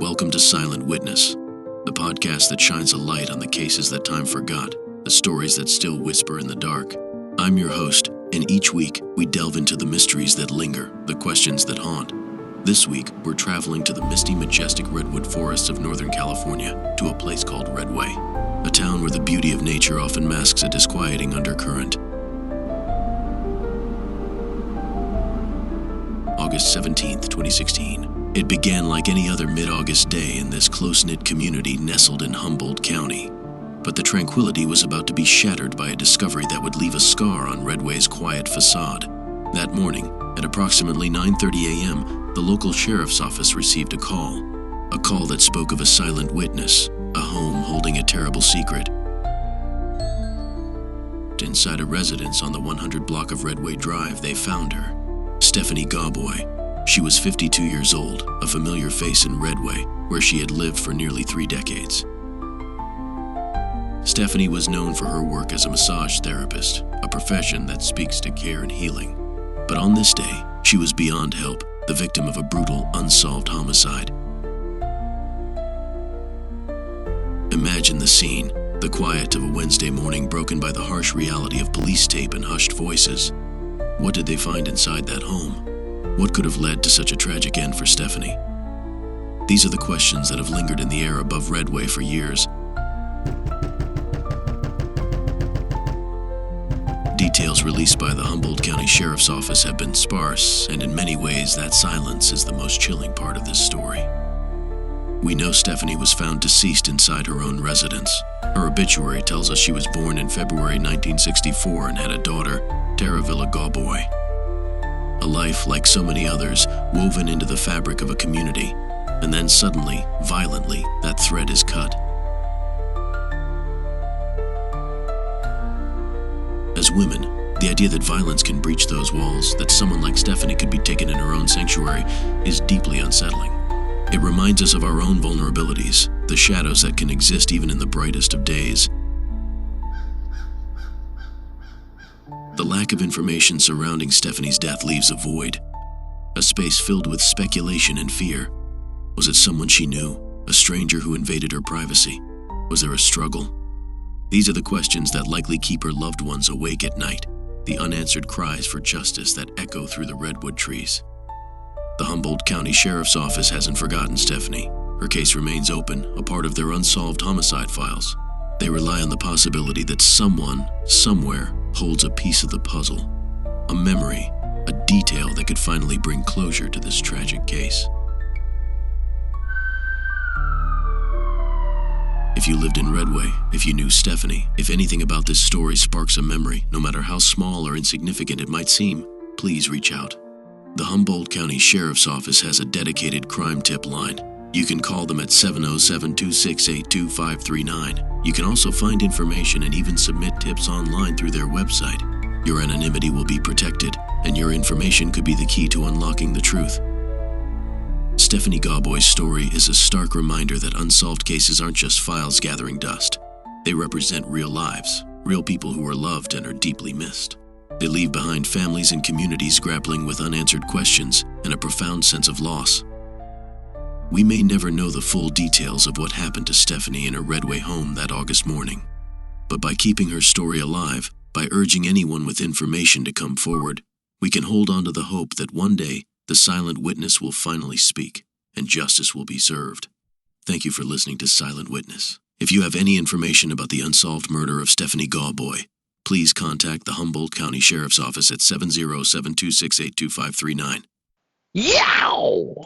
Welcome to Silent Witness, the podcast that shines a light on the cases that time forgot, the stories that still whisper in the dark. I'm your host, and each week we delve into the mysteries that linger, the questions that haunt. This week, we're traveling to the misty, majestic redwood forests of Northern California to a place called Redway, a town where the beauty of nature often masks a disquieting undercurrent. August 17th, 2016. It began like any other mid-August day in this close-knit community nestled in Humboldt County. But the tranquility was about to be shattered by a discovery that would leave a scar on Redway's quiet facade. That morning, at approximately 9:30 a.m., the local sheriff's office received a call that spoke of a silent witness, a home holding a terrible secret. Inside a residence on the 100 block of Redway Drive, they found her, Stephanie Gawboy. She was 52 years old, a familiar face in Redway, where she had lived for nearly 3 decades. Stephanie was known for her work as a massage therapist, a profession that speaks to care and healing. But on this day, she was beyond help, the victim of a brutal, unsolved homicide. Imagine the scene, the quiet of a Wednesday morning broken by the harsh reality of police tape and hushed voices. What did they find inside that home? What could have led to such a tragic end for Stephanie? These are the questions that have lingered in the air above Redway for years. Details released by the Humboldt County Sheriff's Office have been sparse, and in many ways that silence is the most chilling part of this story. We know Stephanie was found deceased inside her own residence. Her obituary tells us she was born in February 1964 and had a daughter, Gawboy. A life, like so many others, woven into the fabric of a community, and then suddenly, violently, that thread is cut. As women, the idea that violence can breach those walls, that someone like Stephanie could be taken in her own sanctuary, is deeply unsettling. It reminds us of our own vulnerabilities, the shadows that can exist even in the brightest of days. The lack of information surrounding Stephanie's death leaves a void, a space filled with speculation and fear. Was it someone she knew, a stranger who invaded her privacy? Was there a struggle? These are the questions that likely keep her loved ones awake at night, the unanswered cries for justice that echo through the redwood trees. The Humboldt County Sheriff's Office hasn't forgotten Stephanie. Her case remains open, a part of their unsolved homicide files. They rely on the possibility that someone, somewhere, holds a piece of the puzzle, a memory, a detail that could finally bring closure to this tragic case. If you lived in Redway, if you knew Stephanie, if anything about this story sparks a memory, no matter how small or insignificant it might seem, please reach out. The Humboldt County Sheriff's Office has a dedicated crime tip line. You can call them at 707-268-2539. You can also find information and even submit tips online through their website. Your anonymity will be protected, and your information could be the key to unlocking the truth. Stephanie Gawboy's story is a stark reminder that unsolved cases aren't just files gathering dust. They represent real lives, real people who are loved and are deeply missed. They leave behind families and communities grappling with unanswered questions and a profound sense of loss. We may never know the full details of what happened to Stephanie in her Redway home that August morning, but by keeping her story alive, by urging anyone with information to come forward, we can hold on to the hope that one day the silent witness will finally speak and justice will be served. Thank you for listening to Silent Witness. If you have any information about the unsolved murder of Stephanie Gawboy, please contact the Humboldt County Sheriff's Office at 707-268-2539. Yow!